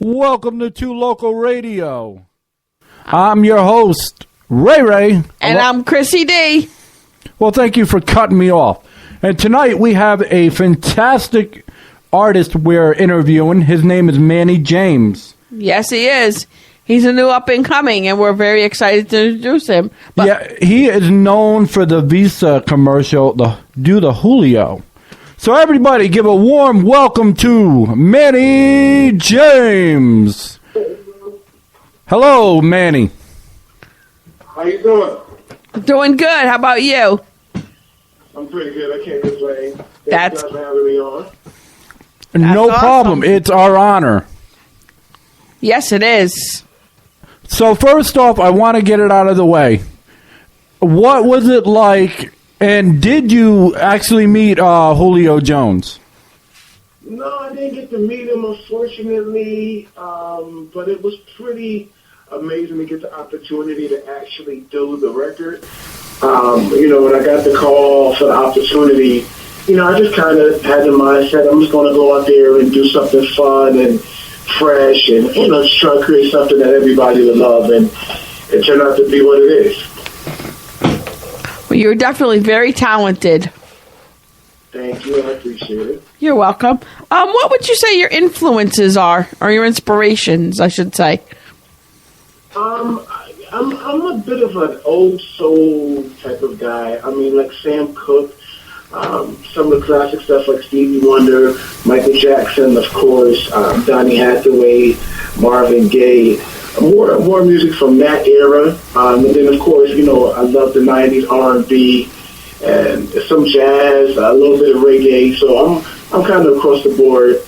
Welcome to Two Loco Radio. I'm your host, Ray. And I'm Chrissy D. Well, thank you for cutting me off. And tonight we have a fantastic artist we're interviewing. His name is Manny James. Yes, he is. He's a new up-and-coming, and we're very excited to introduce him. But he is known for the Visa commercial, the Julio. So everybody give a warm welcome to Manny James. Hello, Manny. How you doing? Doing good. How about you? I'm pretty good. I can't complain. That's Thanks for having me on. No awesome. problem. It's our honor. Yes, it is. So first off, I want to get it out of the way. What was it like, and did you actually meet Julio Jones? No, I didn't get to meet him, unfortunately, but it was pretty amazing to get the opportunity to actually do the record. When I got the call for the opportunity, I just kind of had the mindset, I'm just going to go out there and do something fun and fresh and, just try to create something that everybody would love, and it turned out to be what it is. Well, you're definitely very talented. Thank you. I appreciate it. You're welcome. What would you say your influences are, or your inspirations, I should say? I'm a bit of an old soul type of guy. I mean, like Sam Cooke, some of the classic stuff like Stevie Wonder, Michael Jackson, of course, Donny Hathaway, Marvin Gaye. More music from that era, and then of course, I love the '90s R&B and some jazz, a little bit of reggae. So I'm kind of across the board,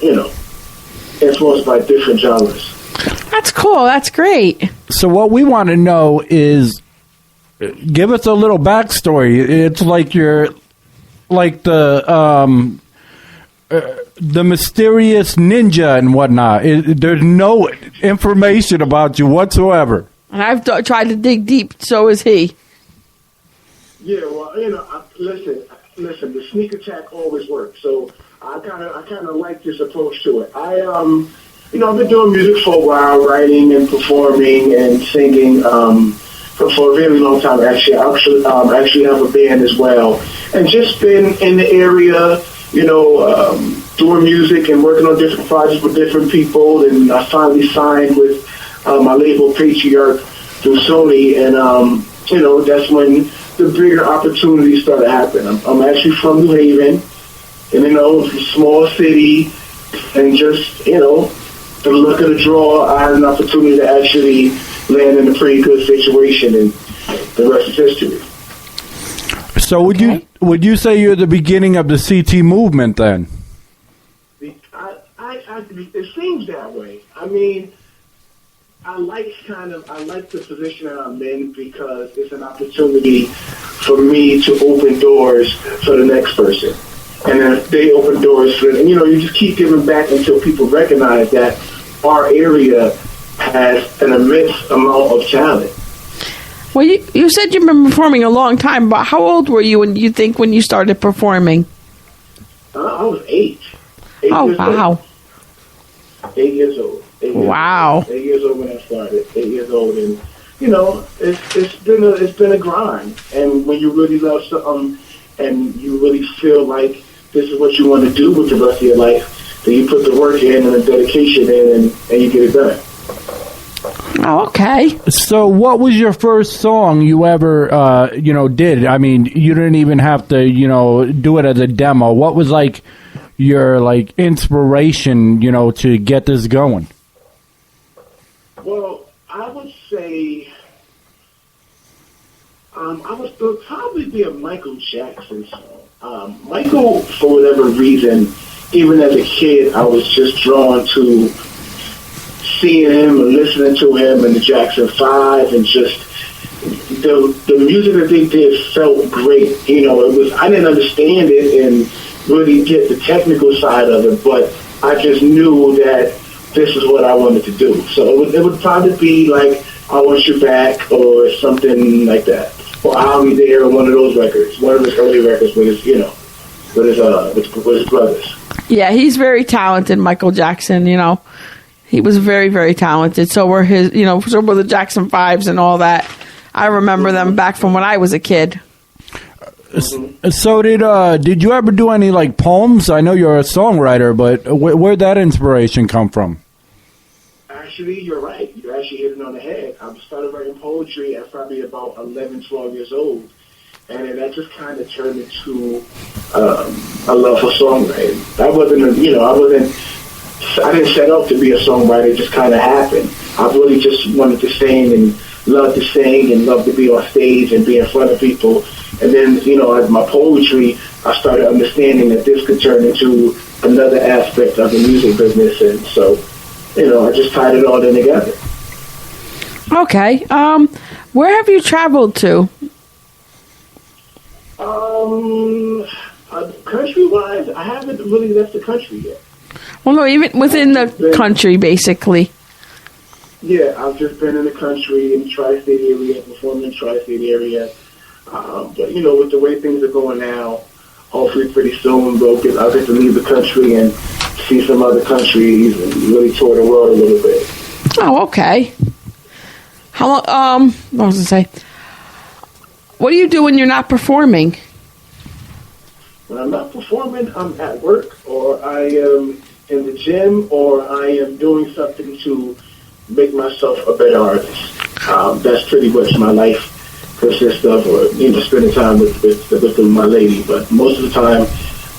influenced by different genres. That's cool. That's great. So what we want to know is, give us a little backstory. It's like you're like the mysterious ninja and whatnot. There's no information about you whatsoever. And I've tried to dig deep. So is he. Yeah, well, listen. The sneak attack always works. So I kind of like this approach to it. I've been doing music for a while, writing and performing and singing for a very long time. Actually, I actually have a band as well, and just been in the area, doing music and working on different projects with different people. And I finally signed with my label Patriarch through Sony, and that's when the bigger opportunities started happening. I'm actually from New Haven, and it's a small city, and just the luck of the draw, I had an opportunity to actually land in a pretty good situation, and the rest is history. So would you say you're the beginning of the CT movement then? It seems that way. I mean, I like the position that I'm in because it's an opportunity for me to open doors for the next person. And then if they open doors for them, you just keep giving back until people recognize that our area has an immense amount of talent. Well, you said you've been performing a long time, but how old were you when you started performing? I was 8. Oh, wow. 8 years old. Wow. 8 years old when I started. 8 years old, and it's been a grind. And when you really love something and you really feel like this is what you want to do with the rest of your life, then you put the work in and the dedication in, and you get it done. Oh, okay. So what was your first song you ever, did? I mean, you didn't even have to, do it as a demo. What was your inspiration, to get this going? Well, I would say it would probably be a Michael Jackson song. Michael, for whatever reason, even as a kid, I was just drawn to seeing him and listening to him and the Jackson 5, and just the music that they did felt great. I didn't understand it and really get the technical side of it, but I just knew that this is what I wanted to do. So it would probably be like I Want You Back or something like that. Or I'll Be There, one of those records, one of his early records with his brothers. Yeah, he's very talented, Michael Jackson, He was very, very talented. So were so were the Jackson 5s and all that. I remember them back from when I was a kid. So did you ever do any like poems? I know you're a songwriter, but where'd that inspiration come from? Actually, you're right. You actually hit it on the head. I started writing poetry at probably about 11, 12 years old. And then that just kind of turned into a love for songwriting. I didn't set out to be a songwriter. It just kind of happened. I really just wanted to sing and loved to sing and loved to be on stage and be in front of people. And then, as my poetry, I started understanding that this could turn into another aspect of the music business. And so, I just tied it all in together. Okay. Where have you traveled to? Country-wise, I haven't really left the country yet. Well, no, even within the country, basically. Yeah, I've just been in the country, in the tri-state area, performing in the tri-state area. But, with the way things are going now, hopefully pretty soon I'll get to leave the country and see some other countries and really tour the world a little bit. Oh, okay. How long, what was I say? What do you do when you're not performing? When I'm not performing, I'm at work, or I am in the gym, or I am doing something to make myself a better artist. That's pretty much my life consists of, or spending time with my lady. But most of the time,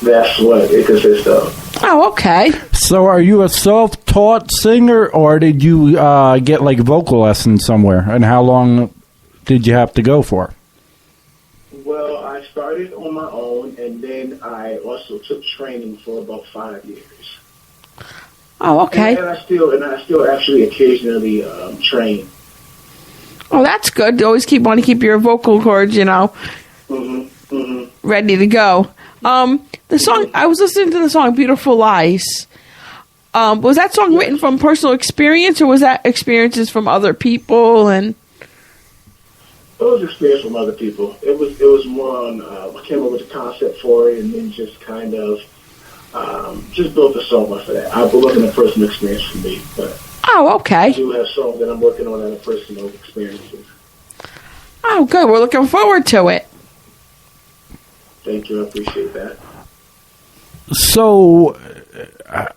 that's what it consists of. Oh, okay. So, are you a self-taught singer, or did you get like vocal lessons somewhere? And how long did you have to go for? Well, I started on my own, and then I also took training for about 5 years. Oh, okay. And I still actually occasionally train. Oh, that's good. You always want to keep your vocal cords, ready to go. The song, I was listening to the song "Beautiful Lies." Was that song written from personal experience, or was that experiences from other people? And it was experience from other people. It was more on. I came up with the concept for it, and then just kind of just built a song off of that. It wasn't a personal experience for me, but okay. I do have songs that I'm working on that are personal experiences. Oh, good. We're looking forward to it. Thank you. I appreciate that. So,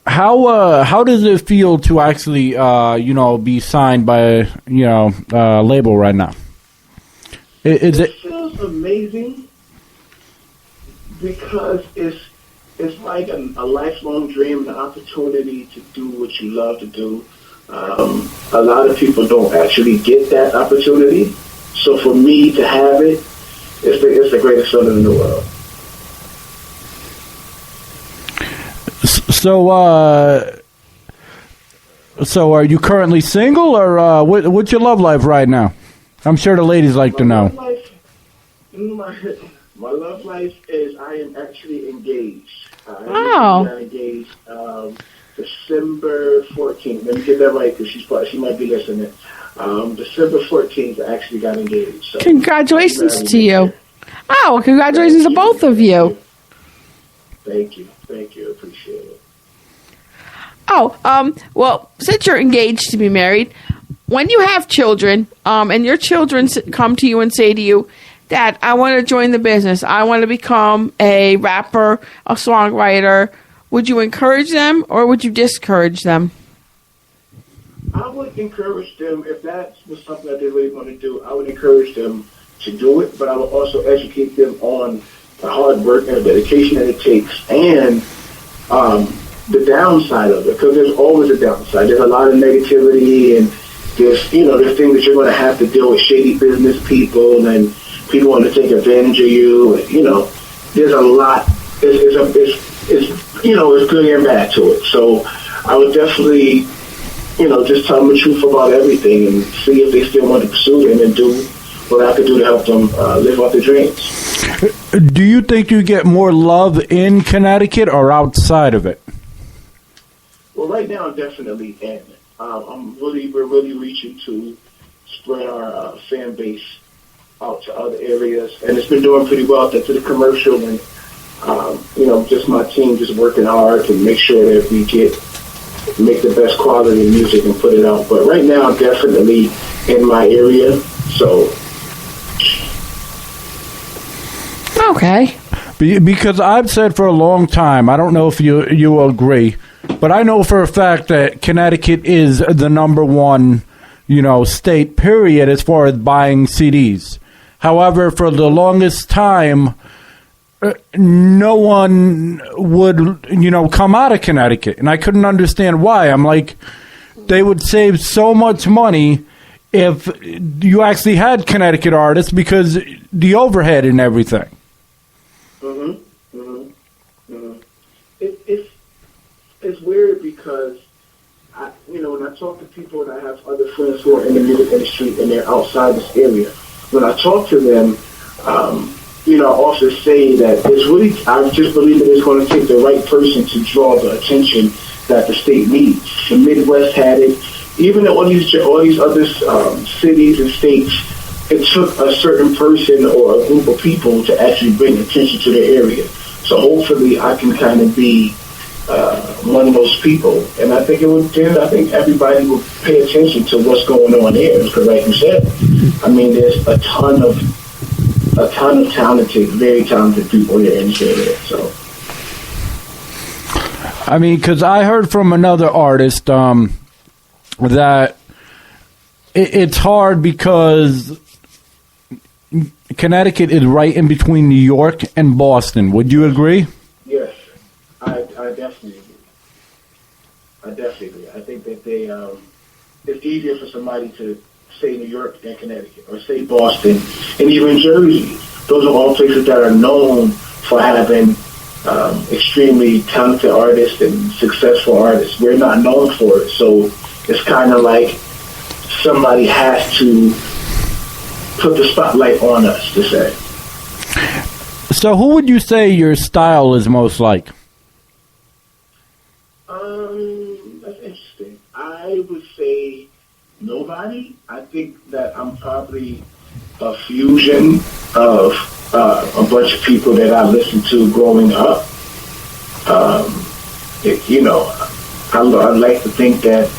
how does it feel to actually, be signed by, a label right now? It feels amazing because it's like a lifelong dream, an opportunity to do what you love to do. A lot of people don't actually get that opportunity. So for me to have it, it's the greatest feeling in the world. So are you currently single, or what's your love life right now? I'm sure the ladies like to know. My love life is I am actually engaged. Wow. I'm engaged December 14th. Let me get that right because she might be listening. December 14th, I actually got engaged. So congratulations to you. Oh, congratulations to both of you. Thank you. Appreciate it. Oh, well, since you're engaged to be married, when you have children, and your children come to you and say to you, "Dad, I want to join the business. I want to become a rapper, a songwriter," would you encourage them or would you discourage them? I would encourage them, if that was something that they really want to do, I would encourage them to do it, but I would also educate them on the hard work and the dedication that it takes and the downside of it, because there's always a downside. There's a lot of negativity, and there's things that you're going to have to deal with, shady business people and people want to take advantage of you. And, there's a lot. It's good and bad to it. So I would definitely, just tell them the truth about everything and see if they still want to pursue it and do what I could do to help them live out their dreams. Do you think you get more love in Connecticut or outside of it? Well, right now, I'm definitely in. We're really reaching to spread our fan base out to other areas, and it's been doing pretty well. To the commercial, and just my team just working hard to make sure that we get make the best quality music and put it out. But right now, I'm definitely in my area, so. Okay. Because I've said for a long time, I don't know if you agree, but I know for a fact that Connecticut is the number one, state, period, as far as buying CDs. However, for the longest time, no one would, come out of Connecticut. And I couldn't understand why. I'm like, they would save so much money if you actually had Connecticut artists because the overhead and everything. It's weird because when I talk to people and I have other friends who are in the music industry and they're outside this area, when I talk to them, I also say that it's really, I just believe that it's going to take the right person to draw the attention that the state needs. The Midwest had it, even all these other cities and states. It took a certain person or a group of people to actually bring attention to their area. So hopefully I can kind of be one of those people. And I think I think everybody will pay attention to what's going on there. Because like you said, there's a ton of talented, very talented people here in the area. So. Because I heard from another artist that it's hard because Connecticut is right in between New York and Boston. Would you agree? Yes, I definitely agree. I think that it's easier for somebody to say New York than Connecticut, or say Boston, and even Jersey. Those are all places that are known for having extremely talented artists and successful artists. We're not known for it, so it's kind of like somebody has to put the spotlight on us, to say. So who would you say your style is most like? That's interesting. I would say nobody. I think that I'm probably a fusion of a bunch of people that I listened to growing up. I like to think that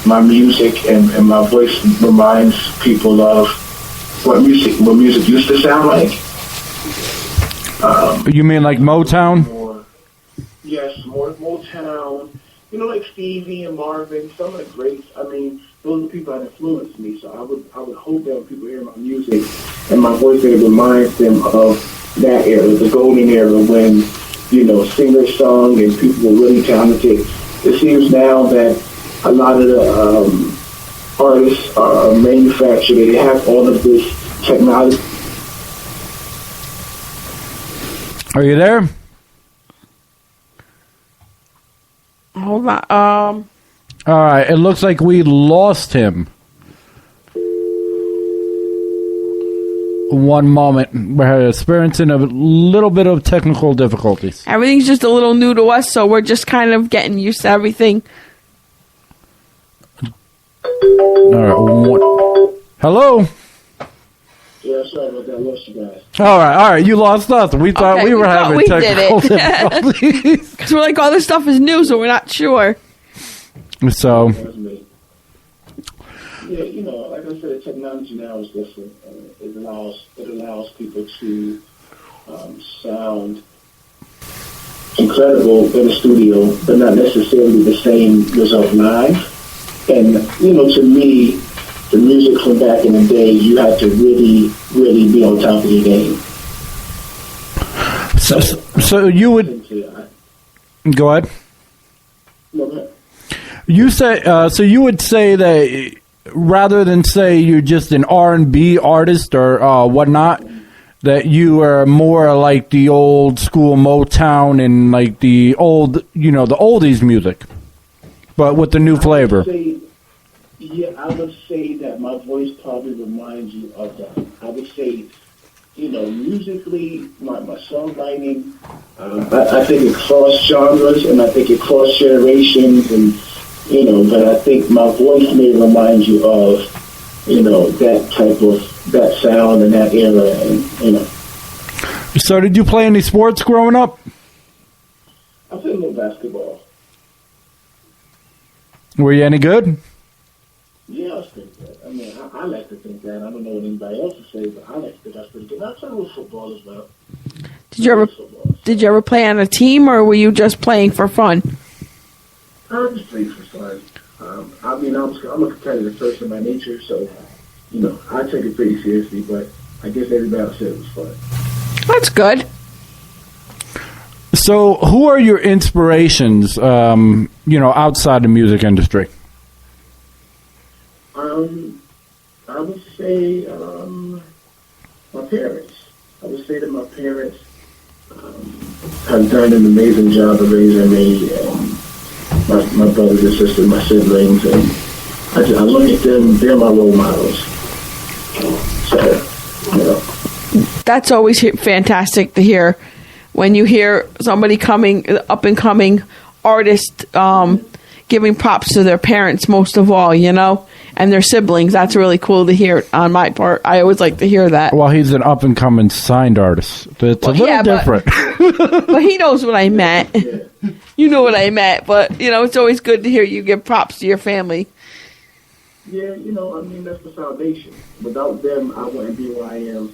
my music and my voice reminds people of what music used to sound like. You mean like Motown? More Motown. Like Stevie and Marvin, some of the greats. Those are people that influenced me. So I would hope that when people hear my music and my voice, that it reminds them of that era, the golden era when singers sung and people were really talented. It seems now that a lot of the artists are manufactured. They have all of this technology. Are you there? Hold on. All right. It looks like we lost him. One moment. We're experiencing a little bit of technical difficulties. Everything's just a little new to us, so we're just kind of getting used to everything. All right. Hello? Yeah, sorry about that. I lost you guys. All right. You lost us. We thought we were having technical difficulties. Because we're like, all this stuff is new, so we're not sure. So. Yeah, like I said, technology now is different. It allows people to sound incredible in the studio, but not necessarily the same result live. And to me, the music from back in the day, you had to really, really be on top of your game. So you would go ahead. No, go ahead. You say so. You would say that rather than say you're just an R&B artist or whatnot, that you are more like the old school Motown and like the old, the oldies music, but with the new flavor. I would say that my voice probably reminds you of that. I would say, musically, my songwriting, I think it cross genres and I think it cross generations and, but I think my voice may remind you of, that type of, that sound and that era and, So did you play any sports growing up? I played a little basketball. Were you any good? Yeah, I think that. I mean, I like to think that. I don't know what anybody else would say, but I like to think that's pretty good. I play with football as well. Did you ever play on a team, or were you just playing for fun? I just play for fun. I mean, I'm a competitive person by nature, so, I take it pretty seriously, but I guess everybody else said it was fun. That's good. So, who are your inspirations, outside the music industry? I would say my parents. I would say that my parents have done an amazing job of raising me, and my brothers and sisters, my siblings, and I look at them. They're my role models. So, That's always fantastic to hear. When you hear somebody up and coming artist giving props to their parents, most of all, and their siblings, that's really cool to hear on my part. I always like to hear that. Well, he's an up and coming signed artist. It's a little different. But he knows what I meant. yeah. You know what I meant. But, it's always good to hear you give props to your family. Yeah, I mean, that's the foundation. Without them, I wouldn't be where I am.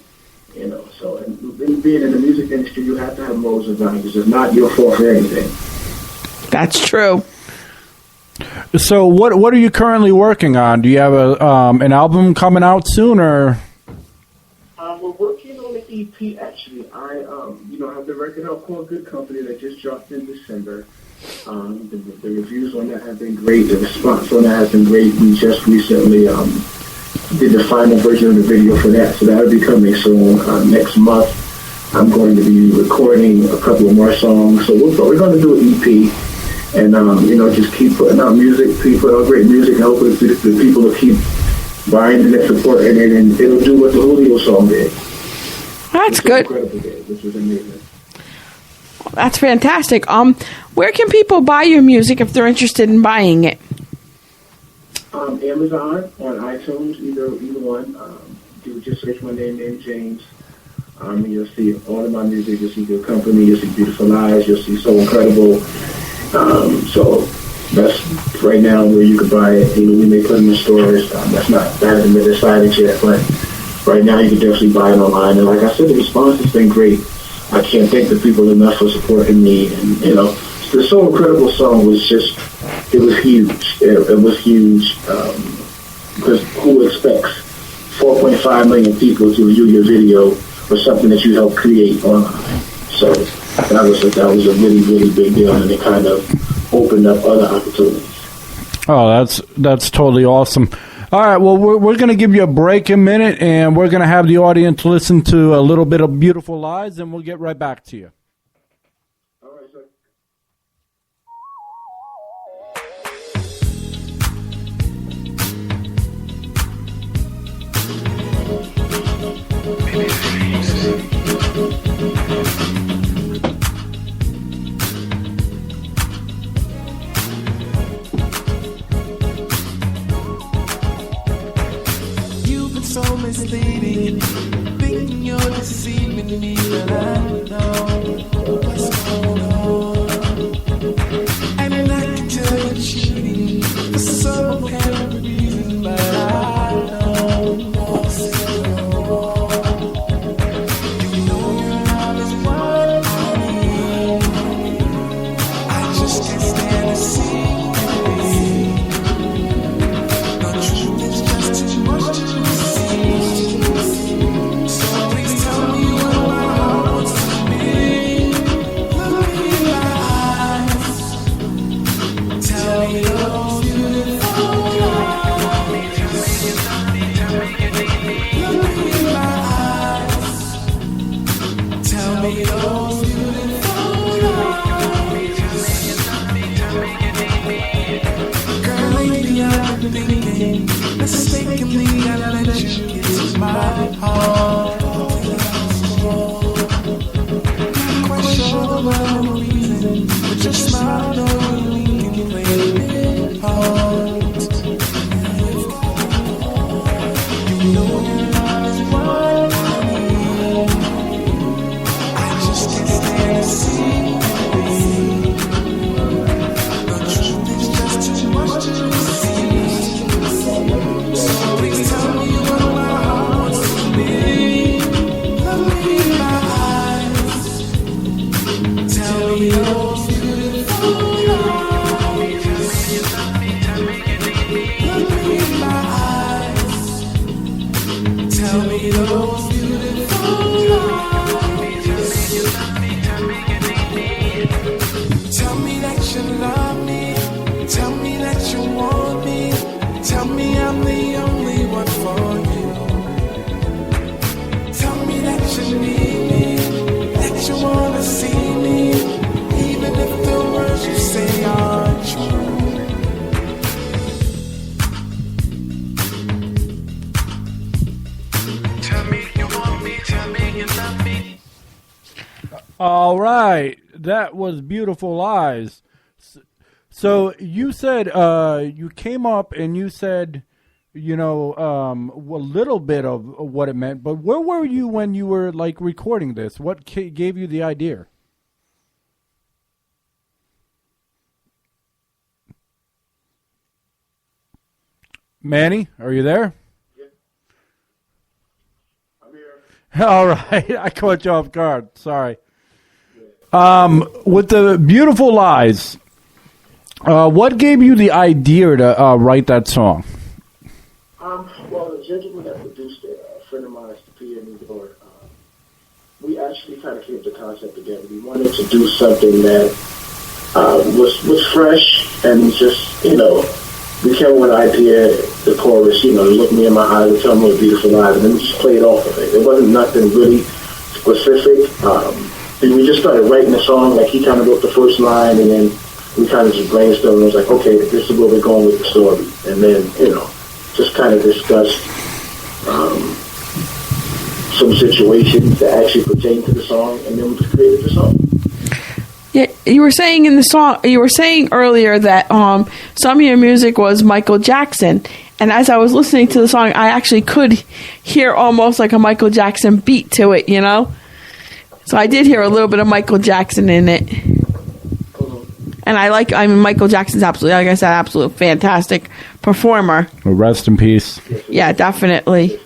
So and being in the music industry, you have to have morals and values. It's not your fault for anything. That's true. So, what are you currently working on? Do you have an album coming out soon, or? We're working on an EP. Actually, I have the record out called Good Company that just dropped in December. The reviews on that have been great. The response on that has been great. We just recently did the final version of the video for that, so that'll be coming soon. Next month, I'm going to be recording a couple of more songs. So we're going to do an EP, and just keep putting out music, keep putting out great music, and hopefully the people will keep buying it and supporting it, and it'll do what the Julio song did. That's good. Incredible day, which was amazing. That's fantastic. Where can people buy your music if they're interested in buying it? Amazon, on iTunes, either one. You just search my name, Manny James, and you'll see all of my music. You'll see Good Company, you'll see Beautiful Lies, you'll see So Incredible. So that's right now where you can buy it. We may put them in stores. That hasn't been decided yet, but right now you can definitely buy it online. And like I said, the response has been great. I can't thank the people enough for supporting me. And the So Incredible song was just. It was huge. It was huge because who expects 4.5 million people to view your video for something that you helped create online? So that was a really, really big deal, and it kind of opened up other opportunities. Oh, that's totally awesome. All right, well, we're going to give you a break in a minute, and we're going to have the audience listen to a little bit of Beautiful Lies, and we'll get right back to you. You've been so misleading, thinking you're deceiving me, but I know what's going on. And I can tell you're cheating for some kind of reason, but I know what's going on. You know your love is what I need. I just can't stand to see it. The truth is just too much to receive. So please tell me what my heart wants to be. Look me in my eyes. Tell me you're beautiful. Look me in my eyes. Tell me you're beautiful. Girl, lately I've been thinking, mistakenly I let you into my heart. Not quite sure the reason, but your smile knowing we can play it hard. You know your love is what I need. I just can't stand to see it. The truth is just too much to All right. That was Beautiful Lies. So you said you came up and you said, you know, a little bit of what it meant, but where were you when you were like recording this? What gave you the idea? Manny, are you there? Yeah. I'm here. All right. I caught you off guard. Sorry. With the Beautiful Lies, what gave you the idea to write that song? Well, the gentleman that produced it, a friend of mine, P in New York, we actually kind of came to the concept together. We wanted to do something that was fresh and just, you know, we came with an idea, the chorus, you know, look me in my eyes and tell me what beautiful lies, and then we just played off of it. It wasn't nothing really specific. And we just started writing the song, like he kind of wrote the first line, and then we kind of just brainstormed and was like, okay, this is where we're going with the story. And then, you know, just kind of discussed some situations that actually pertain to the song, and then we just created the song. Yeah, you were saying in the song, you were saying earlier that some of your music was Michael Jackson, and as I was listening to the song, I actually could hear almost like a Michael Jackson beat to it, you know? So I did hear a little bit of Michael Jackson in it. And I mean, Michael Jackson's absolutely, like I said, absolute fantastic performer. Well, rest in peace. Yeah, definitely.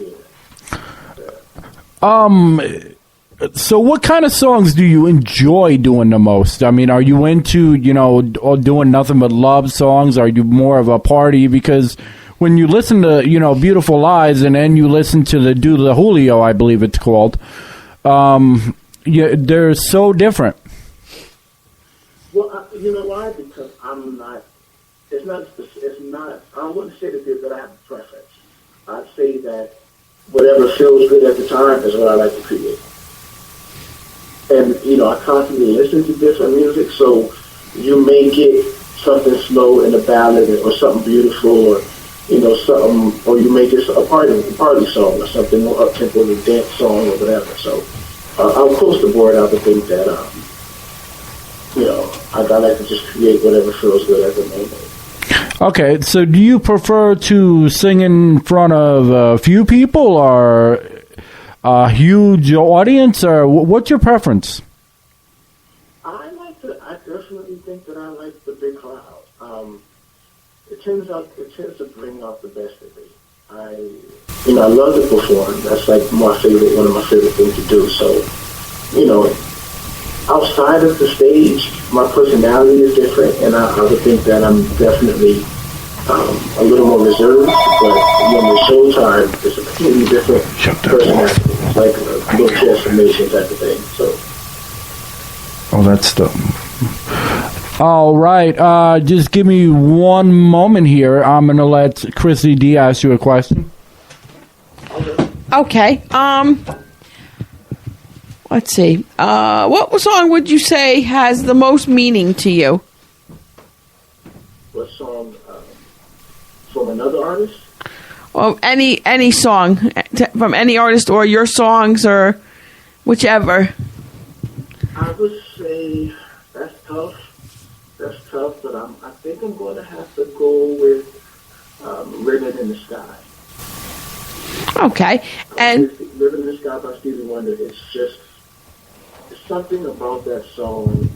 So what kind of songs do you enjoy doing the most? I mean, are you into, you know, doing nothing but love songs? Are you more of a party? Because when you listen to, you know, Beautiful Lies and then you listen to the Julio, I believe it's called, they're so different. Well, you know why? Because I'm not, it's not, I wouldn't say that I have a preference. I'd say that whatever feels good at the time is what I like to create. And, you know, I constantly listen to different music, so you may get something slow in a ballad or something beautiful or, you know, something, or you may get a party song or something more up-tempo, a dance song or whatever. So I'll close the board out to think that, you know, I like to just create whatever feels good at the moment. Okay, so do you prefer to sing in front of a few people or a huge audience, or what's your preference? I definitely think that I like the big crowd. It tends to bring out the best in me. I love to perform. That's like one of my favorite things to do. So, you know, outside of the stage, my personality is different, and I would think that I'm definitely a little more reserved, but when the showtime, it's a completely different personality. It's like a little transformation type of thing. So. Oh, that's the. All right, just give me one moment here. I'm gonna let Chrissy D ask you a question. Okay. Let's see. What song would you say has the most meaning to you? What song? From another artist? Well, any song from any artist, or your songs, or whichever. I would say that's tough. But I think I'm going to have to go with "Living in the Sky." Okay, and "Living in the Sky" by Stevie Wonder. It's something about that song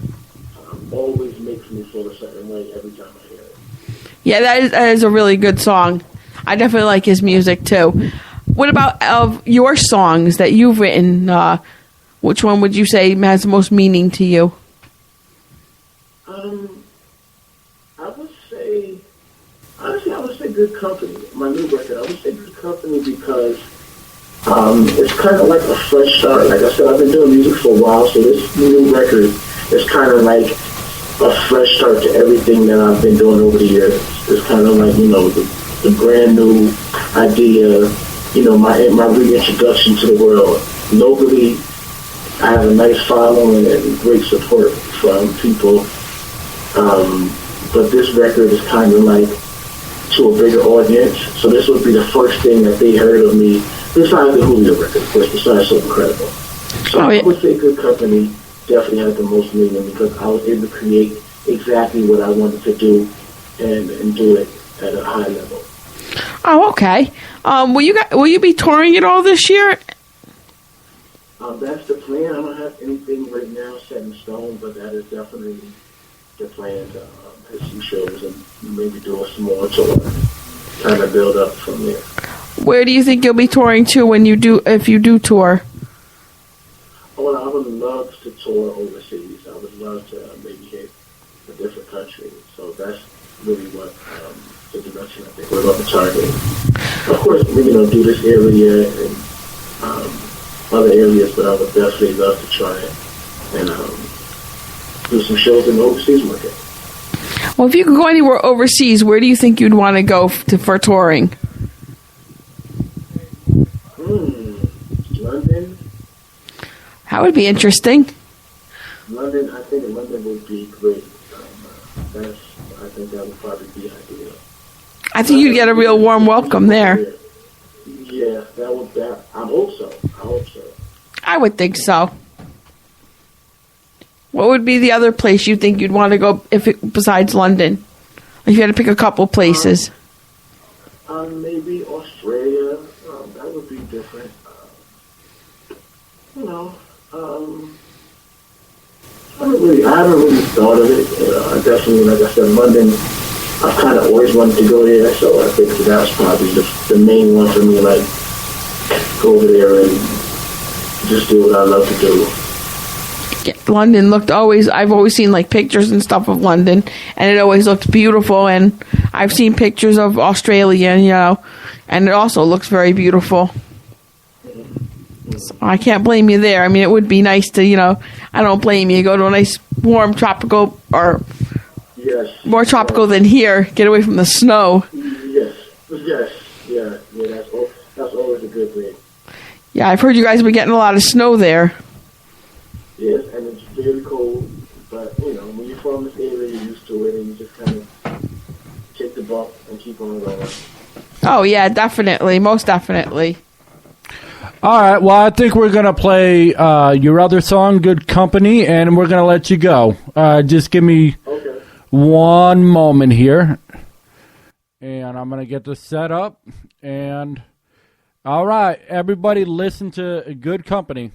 always makes me feel a certain way every time I hear it. Yeah, that is a really good song. I definitely like his music too. What about of your songs that you've written? Which one would you say has the most meaning to you? I would say, honestly, I would say "Good Company." My new record. I would say "Good Company" because it's kind of like a fresh start. Like I said, I've been doing music for a while, so this new record is kind of like a fresh start to everything that I've been doing over the years. It's kind of like, you know, the brand new idea, you know, my reintroduction to the world. Locally, I have a nice following and great support from people. But this record is kind of like to a bigger audience. So this would be the first thing that they heard of me, besides the Julio record, of course, besides So Incredible. So I would say "Good Company." definitely had the most meaning because I was able to create exactly what I wanted to do and do it at a high level. Oh, okay. Will you be touring at all this year? That's the plan. I don't have anything right now set in stone, but that is definitely the plan to hit some shows and maybe do a small tour, kind of build up from there. Where do you think you'll be touring to if you do tour? Well, I would love to tour overseas. I would love to maybe hit a different country. So that's really what the direction I think we're going to target. Of course, we're going to do this area and other areas, but I would definitely love to try it and do some shows in the overseas market. Well, if you could go anywhere overseas, where do you think you'd want to go for touring? London. That would be interesting. London, I think London would be great. I think that would probably be ideal. I think you'd get a real warm welcome there. Yeah, I hope so. I would think so. What would be the other place you think you'd want to go besides London? If you had to pick a couple places. Maybe Australia. That would be different. I haven't really thought of it. Definitely, like I said, London, I've kind of always wanted to go there, so I think that's probably the main one for me, like, go over there and just do what I love to do. Yeah, London I've always seen like pictures and stuff of London, and it always looked beautiful, and I've seen pictures of Australia, and it also looks very beautiful. So I can't blame you there. I mean, it would be nice to, I don't blame you. Go to a nice, warm, tropical, or more tropical than here. Get away from the snow. Yes. Yeah, that's always a good thing. Yeah, I've heard you guys have been getting a lot of snow there. Yes, and it's very cold, but, when you're from this area, you're used to it, and you just kind of take the bump and keep on going. Oh, yeah, definitely. Most definitely. All right, well, I think we're going to play your other song, Good Company, and we're going to let you go. Just give me one moment here, and I'm going to get this set up. And all right, everybody listen to Good Company.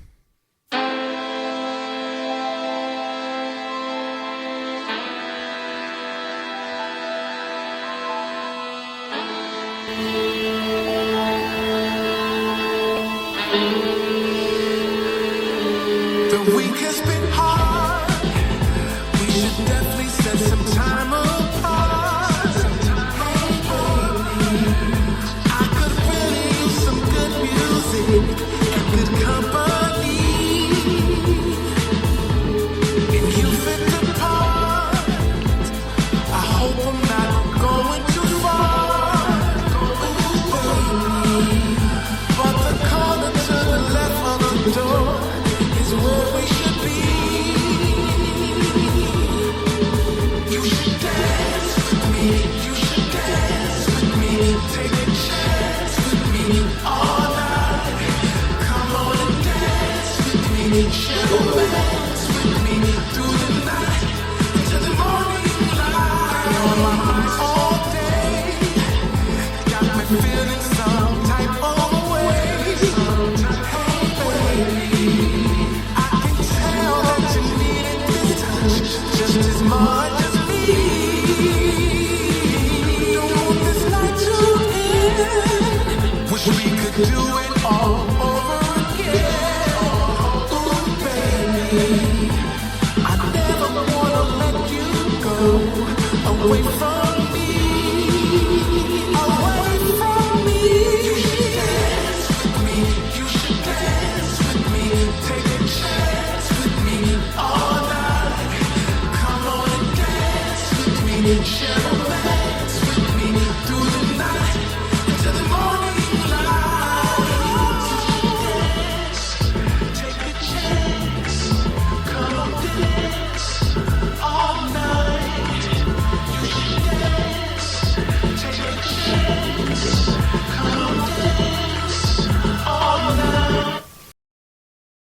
The week has been hard. We should definitely set some time apart. I could really use some good music and good company. And you fit the part. I hope I'm not going too far. But the corner to the left of the door is where we should be. You should dance with me. You should dance with me. Take a chance with me all night. Come on and dance with me. Share romance with me through the night until the morning light. On my mind all day. Got me feeling some type of way. Hey baby, I can tell that you needed this touch just as much as me. Don't want this night to end. Wish we could do it all over again. Ooh baby, I never wanna let you go away from me. Away from me. You should dance with me. You should dance with me. Take a chance with me all night. Come on and dance with me. Share romance with me through the night until the morning light. Dance, take a chance. Come on, dance all night. You should dance, take a chance.